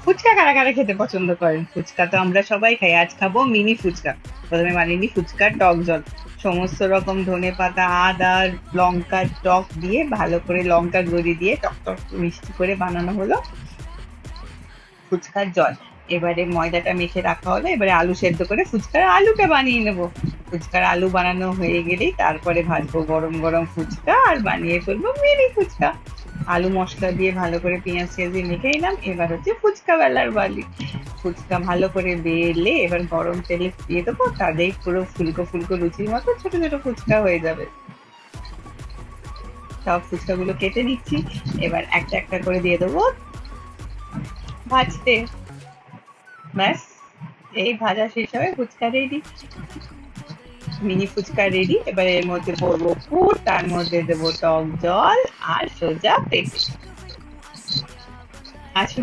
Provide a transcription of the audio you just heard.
ফুচকা কারা কারা খেতে পছন্দ করেন? ফুচকা তো আমরা সবাই খাই। আজ খাবো মিনি ফুচকা। প্রথমে বানিয়ে নিই ফুচকার টক জল। সমস্ত রকম ধনেপাতা, আদা, লঙ্কার টক দিয়ে ভালো করে লঙ্কা গুঁড়ি দিয়ে টক টক মিষ্টি করে বানানো হলো ফুচকার জল। এবারে ময়দাটা মেখে রাখা হলো, এবারে আলু সেদ্ধ করে ফুচকার আলুটা বানিয়ে নেবো। ফুচকার আলু বানানো হয়ে গেলেই তারপরে ভাজবো গরম গরম ফুচকা আর বানিয়ে ফেলবো মিনি ফুচকা। আলু মশলা দিয়ে ভালো করে পেঁয়াজ টেয়াজ দিয়ে মেখে নিলাম, এবার হচ্ছে ফুচকা বেলার বালি। ফুচকা ভালো করে বেলে এবার গরম তেলে দিয়ে দেবো, তাদের পুরো ফুলকো ফুলকো লুচির মতো ছোট ছোট ফুচকা হয়ে যাবে। সব ফুচকাগুলো কেটে নিচ্ছি, এবার একটা একটা করে দিয়ে দেবো ভাজতে। ব্যাস, এই ভাজা শেষ হবে, fuchka ready. Mini fuchka ready. এবার এর মধ্যে ভরবো পুর, তার মধ্যে দেবো টক জল আর সোজা পেঁপে। আসুন।